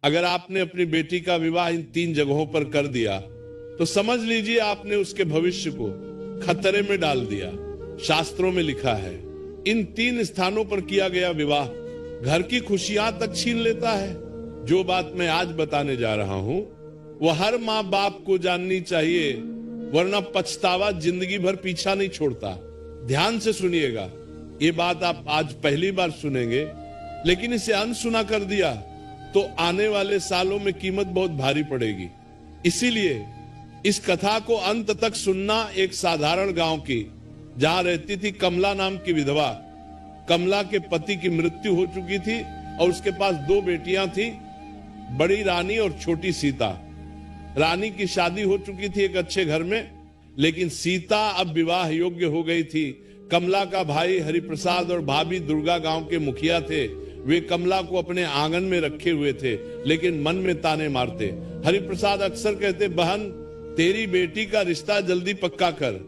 अगर आपने अपनी बेटी का विवाह इन 3 जगहों पर कर दिया तो समझ लीजिए आपने उसके भविष्य को खतरे में डाल दिया। शास्त्रों में लिखा है इन 3 स्थानों पर किया गया विवाह घर की खुशियां तक छीन लेता है। जो बात मैं आज बताने जा रहा हूं वो हर माँ बाप को जाननी चाहिए, वरना पछतावा जिंदगी भर पीछा नहीं छोड़ता। ध्यान से सुनिएगा, ये बात आप आज पहली बार सुनेंगे, लेकिन इसे अनसुना कर दिया तो आने वाले सालों में कीमत बहुत भारी पड़ेगी। इसीलिए इस कथा को अंत तक सुनना। एक साधारण गांव की जहां रहती थी कमला नाम की विधवा। कमला के पति की मृत्यु हो चुकी थी और उसके पास 2 बेटियां थी, बड़ी रानी और छोटी सीता। रानी की शादी हो चुकी थी एक अच्छे घर में, लेकिन सीता अब विवाह योग्य हो गई थी। कमला का भाई हरिप्रसाद और भाभी दुर्गा गांव के मुखिया थे। वे कमला को अपने आंगन में रखे हुए थे, लेकिन मन में ताने मारते। हरिप्रसाद अक्सर कहते, बहन तेरी बेटी का रिश्ता जल्दी पक्का कर,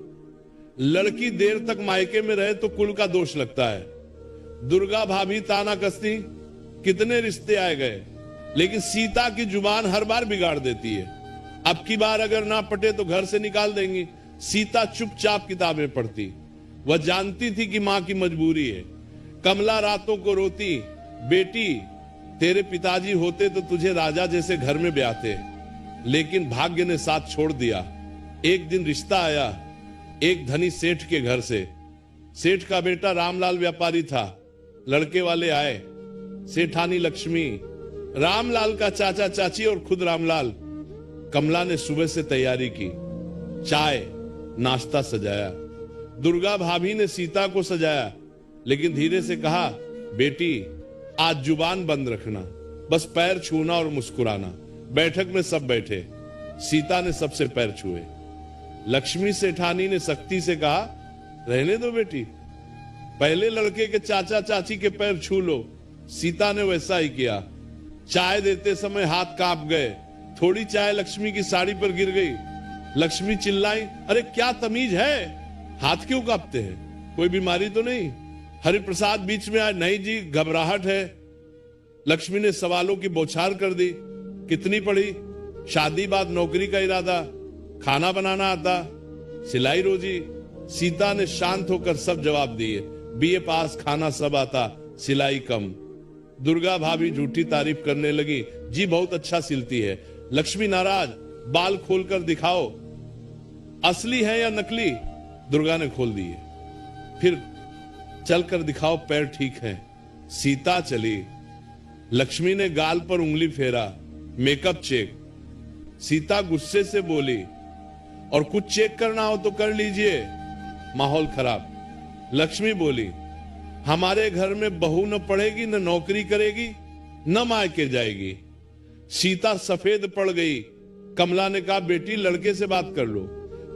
लड़की देर तक मायके में रहे तो कुल का दोष लगता है। दुर्गा भाभी ताना कसती, कितने रिश्ते आए गए, लेकिन सीता की जुबान हर बार बिगाड़ देती है। अब की बार अगर ना पटे तो घर से निकाल देंगी। सीता चुपचाप किताबें पढ़ती। वह जानती थी कि मां की मजबूरी है। कमला रातों को रोती, बेटी तेरे पिताजी होते तो तुझे राजा जैसे घर में ब्याहते, लेकिन भाग्य ने साथ छोड़ दिया। एक दिन रिश्ता आया एक धनी सेठ के घर से। सेठ का बेटा रामलाल व्यापारी था। लड़के वाले आए, सेठानी लक्ष्मी, रामलाल का चाचा चाची और खुद रामलाल। कमला ने सुबह से तैयारी की, चाय नाश्ता सजाया। दुर्गा भाभी ने सीता को सजाया, लेकिन धीरे से कहा, बेटी आज जुबान बंद रखना, बस पैर छूना और मुस्कुराना। बैठक में सब बैठे, सीता ने सबसे पैर छुए। लक्ष्मी सेठानी ने सख्ती से कहा, रहने दो बेटी, पहले लड़के के चाचा चाची के पैर छू लो। सीता ने वैसा ही किया। चाय देते समय हाथ कांप गए, थोड़ी चाय लक्ष्मी की साड़ी पर गिर गई। लक्ष्मी चिल्लाई, अरे क्या तमीज है, हाथ क्यों कांपते हैं, कोई बीमारी तो नहीं? हरिप्रसाद बीच में आए, नहीं जी घबराहट है। लक्ष्मी ने सवालों की बौछार कर दी, कितनी पढ़ी, शादी बाद नौकरी का इरादा, खाना बनाना आता, सिलाई रोजी? सीता ने शांत होकर सब जवाब दिए, बीए पास, खाना सब आता, सिलाई कम। दुर्गा भाभी झूठी तारीफ करने लगी, जी बहुत अच्छा सिलती है। लक्ष्मी नाराज, बाल खोलकर दिखाओ, असली है या नकली? दुर्गा ने खोल दिए। फिर चलकर दिखाओ पैर ठीक हैं। सीता चली। लक्ष्मी ने गाल पर उंगली फेरा, मेकअप चेक। सीता गुस्से से बोली, और कुछ चेक करना हो तो कर लीजिए, माहौल खराब। लक्ष्मी बोली, हमारे घर में बहू न पढ़ेगी, न नौकरी करेगी, न मायके जाएगी। सीता सफेद पड़ गई। कमला ने कहा, बेटी लड़के से बात कर लो।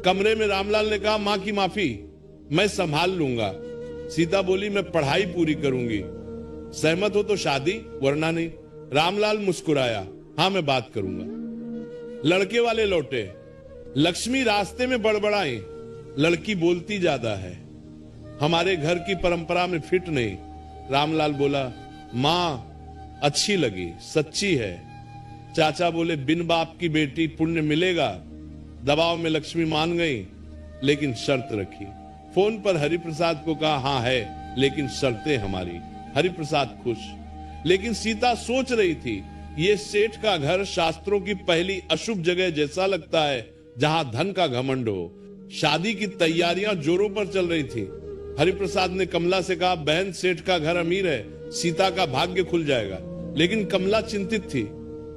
कमरे में रामलाल ने कहा, मां की माफी, मैं संभाल लूंगा। सीता बोली, मैं पढ़ाई पूरी करूंगी, सहमत हो तो शादी, वरना नहीं। रामलाल मुस्कुराया, हाँ मैं बात करूंगा। लड़के वाले लौटे। लक्ष्मी रास्ते में बड़बड़ाई, लड़की बोलती ज्यादा है, हमारे घर की परंपरा में फिट नहीं। रामलाल बोला, मां अच्छी लगी, सच्ची है। चाचा बोले, बिन बाप की बेटी पुण्य मिलेगा। दबाव में लक्ष्मी मान गई, लेकिन शर्त रखी। फोन पर हरिप्रसाद को कहा, हाँ है, लेकिन शर्तें हमारी। हरिप्रसाद खुश। लेकिन सीता सोच रही थी, ये सेठ का घर शास्त्रों की पहली अशुभ जगह जैसा लगता है, जहां धन का घमंड हो। शादी की तैयारियां जोरों पर चल रही थी। हरिप्रसाद ने कमला से कहा, बहन सेठ का घर अमीर है, सीता का भाग्य खुल जाएगा। लेकिन कमला चिंतित थी।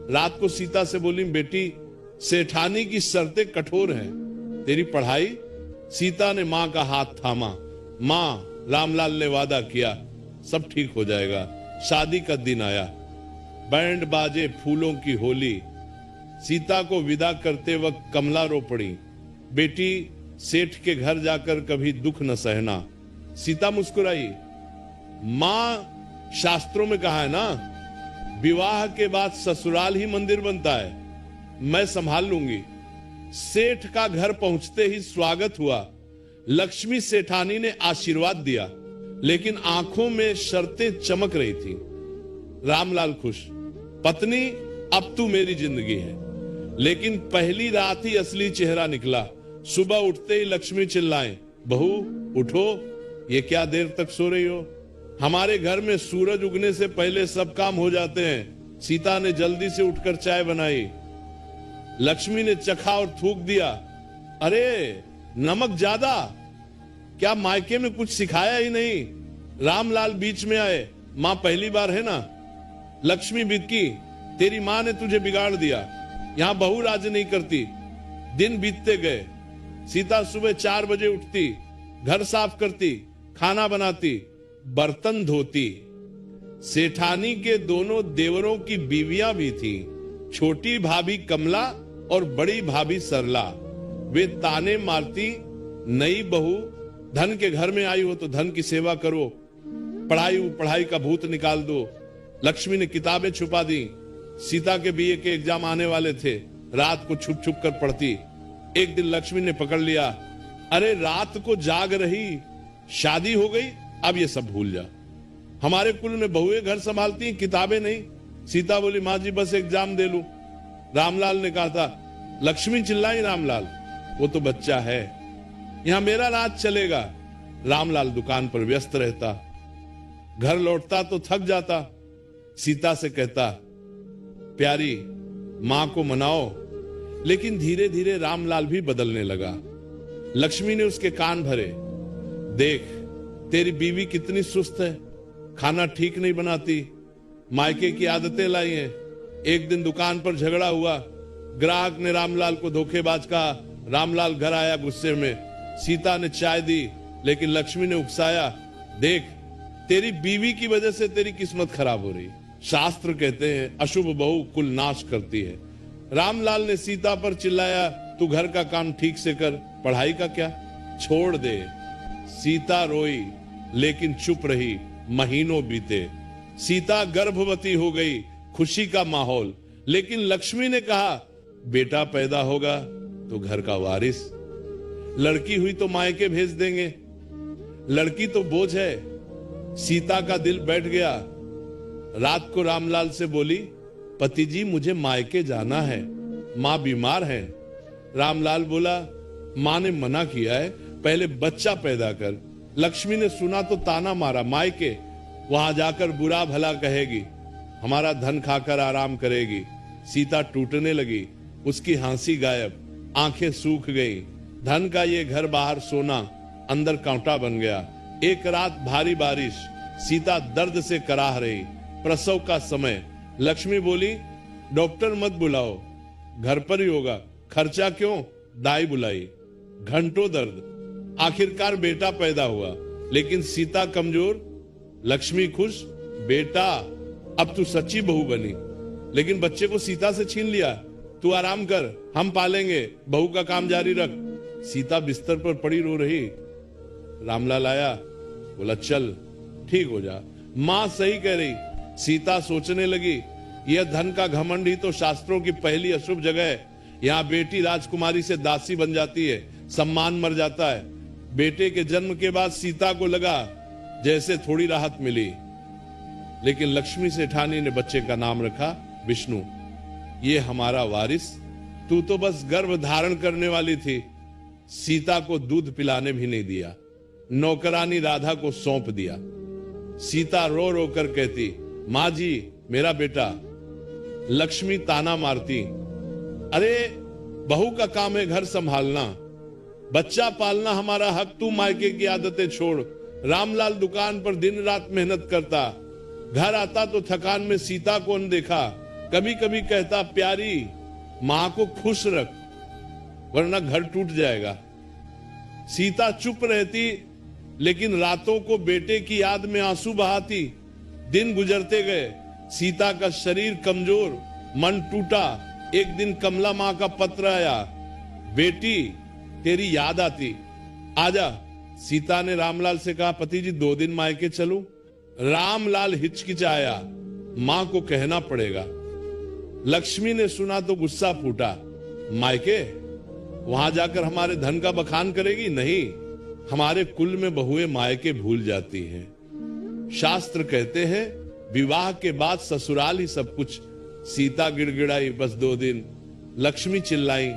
रात को सीता से बोली, बेटी सेठानी की शर्तें कठोर हैं, तेरी पढ़ाई? सीता ने मां का हाथ थामा। मां, रामलाल ने वादा किया, सब ठीक हो जाएगा। शादी का दिन आया, बैंड बाजे, फूलों की होली। सीता को विदा करते वक्त कमला रो पड़ी, बेटी सेठ के घर जाकर कभी दुख न सहना। सीता मुस्कुराई, मां शास्त्रों में कहा है ना, विवाह के बाद ससुराल ही मंदिर बनता है, मैं संभाल लूंगी। सेठ का घर पहुंचते ही स्वागत हुआ। लक्ष्मी सेठानी ने आशीर्वाद दिया, लेकिन आंखों में शर्तें चमक रही थी। रामलाल खुश। पत्नी अब तू मेरी जिंदगी है। लेकिन पहली रात ही असली चेहरा निकला। सुबह उठते ही लक्ष्मी चिल्लाएं, बहू उठो, ये क्या देर तक सो रही हो? हमारे घर में सूरज उगने से पहले सब काम हो जाते हैं। सीता ने जल्दी से उठकर चाय बनाई। लक्ष्मी ने चखा और थूक दिया, अरे नमक ज्यादा, क्या मायके में कुछ सिखाया ही नहीं? रामलाल बीच में आए, मां पहली बार है ना? लक्ष्मी बिदकी, तेरी मां ने तुझे बिगाड़ दिया, यहां बहू राज नहीं करती। दिन बीतते गए। सीता सुबह 4 बजे उठती, घर साफ करती, खाना बनाती, बर्तन धोती। सेठानी के दोनों देवरों की बीवियां भी थी, छोटी भाभी कमला और बड़ी भाभी सरला। वे ताने मारती, नई बहू धन के घर में आई हो तो धन की सेवा करो, पढ़ाई का भूत निकाल दो। लक्ष्मी ने किताबें छुपा दी। सीता के बीए के एग्जाम आने वाले थे, रात को छुप छुप कर पढ़ती। एक दिन लक्ष्मी ने पकड़ लिया, अरे रात को जाग रही, शादी हो गई, अब ये सब भूल जा। हमारे कुल में बहुएं घर संभालती हैं, किताबें नहीं। सीता बोली, मां जी बस एग्जाम दे लूं। रामलाल ने कहा था, लक्ष्मी चिल्लाई, रामलाल वो तो बच्चा है, यहां मेरा राज चलेगा। रामलाल दुकान पर व्यस्त रहता, घर लौटता तो थक जाता। सीता से कहता, प्यारी मां को मनाओ। लेकिन धीरे धीरे रामलाल भी बदलने लगा। लक्ष्मी ने उसके कान भरे, देख तेरी बीवी कितनी सुस्त है, खाना ठीक नहीं बनाती, मायके की आदतें लाई हैं। एक दिन दुकान पर झगड़ा हुआ, ग्राहक ने रामलाल को धोखेबाज कहा। रामलाल घर आया गुस्से में। सीता ने चाय दी, लेकिन लक्ष्मी ने उकसाया, देख तेरी बीवी की वजह से तेरी किस्मत खराब हो रही। शास्त्र कहते हैं अशुभ बहू कुल नाश करती है। रामलाल ने सीता पर चिल्लाया, तू घर का काम ठीक से कर, पढ़ाई का क्या, छोड़ दे। सीता रोई लेकिन चुप रही। महीनों बीते, सीता गर्भवती हो गई, खुशी का माहौल। लेकिन लक्ष्मी ने कहा, बेटा पैदा होगा तो घर का वारिस, लड़की हुई तो मायके भेज देंगे, लड़की तो बोझ है। सीता का दिल बैठ गया। रात को रामलाल से बोली, पति जी मुझे मायके जाना है, मां बीमार है। रामलाल बोला, मां ने मना किया है, पहले बच्चा पैदा कर। लक्ष्मी ने सुना तो ताना मारा, मायके वहां जाकर बुरा भला कहेगी, हमारा धन खाकर आराम करेगी। सीता टूटने लगी, उसकी हंसी गायब, आंखें सूख गई। धन का ये घर बाहर सोना, अंदर कांटा बन गया। एक रात भारी बारिश, सीता दर्द से कराह रही। प्रसव का समय। लक्ष्मी बोली, डॉक्टर मत बुलाओ, घर पर ही होगा, खर्चा क्यों? दाई बुलाई। घंटों दर्द, आखिरकार बेटा पैदा हुआ। लेकिन सीता कमजोर, लक्ष्मी खुश, बेटा अब तू सच्ची बहू बनी। लेकिन बच्चे को सीता से छीन लिया। तू आराम कर, हम पालेंगे, बहू का काम जारी रख। सीता बिस्तर पर पड़ी रो रही। रामलाल आया, बोला चल ठीक हो जा। मां सही कह रही। सीता सोचने लगी, यह धन का घमंड ही तो शास्त्रों की पहली अशुभ जगह है। यहाँ बेटी राजकुमारी से दासी बन जाती है, सम्मान मर जाता है। बेटे के जन्म के बाद सीता को लगा जैसे थोड़ी राहत मिली। लेकिन लक्ष्मी सेठानी ने बच्चे का नाम रखा विष्णु। ये हमारा वारिस, तू तो बस गर्भ धारण करने वाली थी। सीता को दूध पिलाने भी नहीं दिया, नौकरानी राधा को सौंप दिया। सीता रो रो कर कहती, मां जी मेरा बेटा। लक्ष्मी ताना मारती, अरे बहू का काम है घर संभालना, बच्चा पालना हमारा हक, तू मायके की आदतें छोड़। रामलाल दुकान पर दिन रात मेहनत करता, घर आता तो थकान में सीता को अनदेखा। कभी कभी कहता, प्यारी मां को खुश रख वरना घर टूट जाएगा। सीता चुप रहती, लेकिन रातों को बेटे की याद में आंसू बहाती। दिन गुजरते गए, सीता का शरीर कमजोर, मन टूटा। एक दिन कमला मां का पत्र आया, बेटी तेरी याद आती, आजा। सीता ने रामलाल से कहा, पति जी 2 दिन मायके चलूं? रामलाल हिचकिचाया, मां को कहना पड़ेगा। लक्ष्मी ने सुना तो गुस्सा फूटा, मायके वहां जाकर हमारे धन का बखान करेगी? नहीं, हमारे कुल में बहुएं मायके भूल जाती हैं। शास्त्र कहते हैं विवाह के बाद ससुराल ही सब कुछ। सीता गिड़गिड़ाई बस 2 दिन। लक्ष्मी चिल्लाई,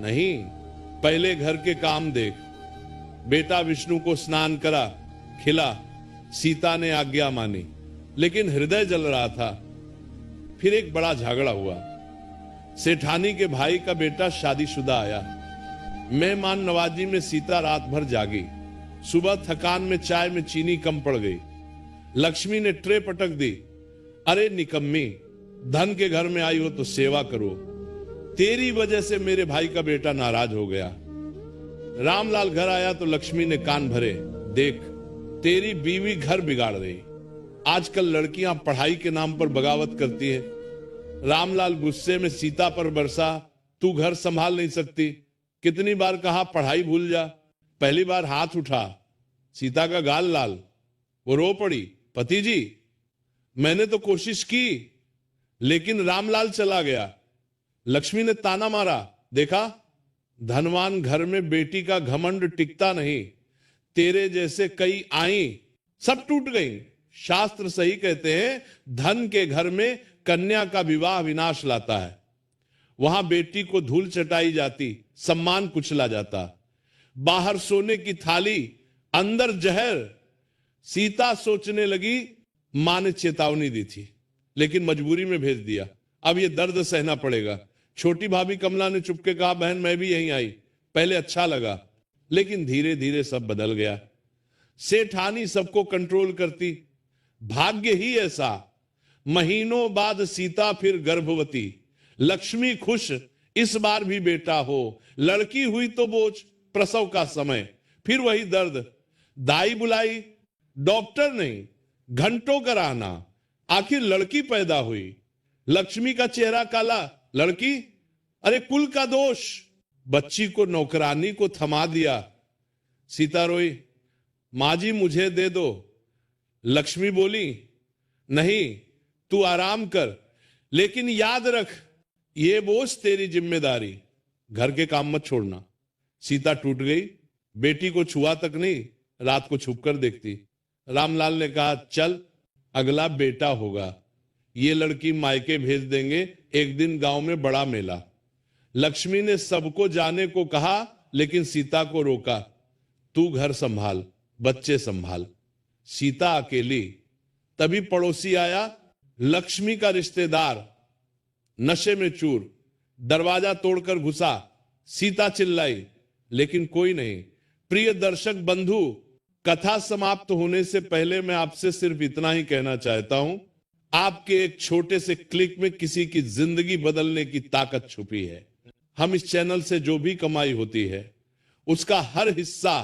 नहीं, पहले घर के काम देख। बेटा विष्णु को स्नान करा, खिला। सीता ने आज्ञा मानी, लेकिन हृदय जल रहा था। फिर एक बड़ा झगड़ा हुआ। सेठानी के भाई का बेटा शादीशुदा आया। मेहमान नवाजी में सीता रात भर जागी। सुबह थकान में चाय में चीनी कम पड़ गई। लक्ष्मी ने ट्रे पटक दी। अरे निकम्मी, धन के घर में आई हो तो सेवा करो। तेरी वजह से मेरे भाई का बेटा नाराज हो गया। रामलाल घर आया तो लक्ष्मी ने कान भरे, देख तेरी बीवी घर बिगाड़ रही। आजकल लड़कियां पढ़ाई के नाम पर बगावत करती है। रामलाल गुस्से में सीता पर बरसा, तू घर संभाल नहीं सकती। कितनी बार कहा पढ़ाई भूल जा। पहली बार हाथ उठा, सीता का गाल लाल। वो रो पड़ी, पति जी मैंने तो कोशिश की, लेकिन रामलाल चला गया। लक्ष्मी ने ताना मारा, देखा धनवान घर में बेटी का घमंड टिकता नहीं। तेरे जैसे कई आई, सब टूट गई। शास्त्र सही कहते हैं, धन के घर में कन्या का विवाह विनाश लाता है। वहां बेटी को धूल चटाई जाती, सम्मान कुचला जाता। बाहर सोने की थाली, अंदर जहर। सीता सोचने लगी मां ने चेतावनी दी थी, लेकिन मजबूरी में भेज दिया। अब ये दर्द सहना पड़ेगा। छोटी भाभी कमला ने चुपके कहा, बहन मैं भी यहीं आई। पहले अच्छा लगा, लेकिन धीरे धीरे सब बदल गया। सेठानी सबको कंट्रोल करती। भाग्य ही ऐसा। महीनों बाद सीता फिर गर्भवती। लक्ष्मी खुश, इस बार भी बेटा हो। लड़की हुई तो बोझ, प्रसव का समय। फिर वही दर्द। दाई बुलाई, डॉक्टर नहीं, घंटों कराना। आखिर लड़की पैदा हुई। लक्ष्मी का चेहरा काला, लड़की, अरे कुल का दोष। बच्ची को नौकरानी को थमा दिया। सीता रोई, मां जी मुझे दे दो। लक्ष्मी बोली, नहीं तू आराम कर, लेकिन याद रख ये बोझ तेरी जिम्मेदारी। घर के काम मत छोड़ना। सीता टूट गई। बेटी को छुआ तक नहीं, रात को छुप कर देखती। रामलाल ने कहा, चल अगला बेटा होगा। ये लड़की मायके भेज देंगे, एक दिन गांव में बड़ा मेला। लक्ष्मी ने सबको जाने को कहा, लेकिन सीता को रोका। तू घर संभाल, बच्चे संभाल। सीता अकेली। तभी पड़ोसी आया, लक्ष्मी का रिश्तेदार, नशे में चूर। दरवाजा तोड़कर घुसा। सीता चिल्लाई, लेकिन कोई नहीं। प्रिय दर्शक बंधु, कथा समाप्त होने से पहले मैं आपसे सिर्फ इतना ही कहना चाहता हूं, आपके एक छोटे से क्लिक में किसी की जिंदगी बदलने की ताकत छुपी है। हम इस चैनल से जो भी कमाई होती है, उसका हर हिस्सा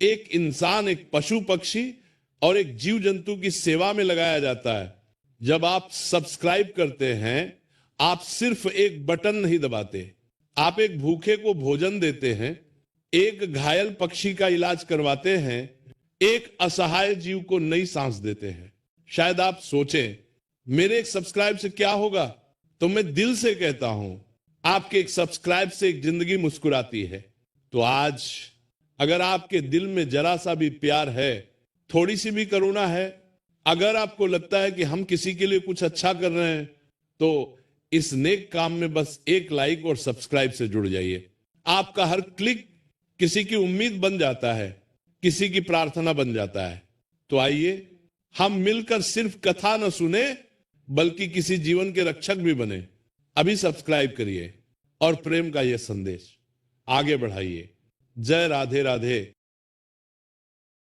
एक इंसान, एक पशु पक्षी और एक जीव जंतु की सेवा में लगाया जाता है। जब आप सब्सक्राइब करते हैं, आप सिर्फ एक बटन नहीं दबाते, आप एक भूखे को भोजन देते हैं, एक घायल पक्षी का इलाज करवाते हैं, एक असहाय जीव को नई सांस देते हैं। शायद आप सोचें मेरे एक सब्सक्राइब से क्या होगा, तो मैं दिल से कहता हूं, आपके एक सब्सक्राइब से एक जिंदगी मुस्कुराती है। तो आज अगर आपके दिल में जरा सा भी प्यार है, थोड़ी सी भी करुणा है, अगर आपको लगता है कि हम किसी के लिए कुछ अच्छा कर रहे हैं, तो इस नेक काम में बस एक लाइक और सब्सक्राइब से जुड़ जाइए। आपका हर क्लिक किसी की उम्मीद बन जाता है, किसी की प्रार्थना बन जाता है। तो आइए हम मिलकर सिर्फ कथा न सुने, बल्कि किसी जीवन के रक्षक भी बने। अभी सब्सक्राइब करिए और प्रेम का यह संदेश आगे बढ़ाइए। जय राधे राधे।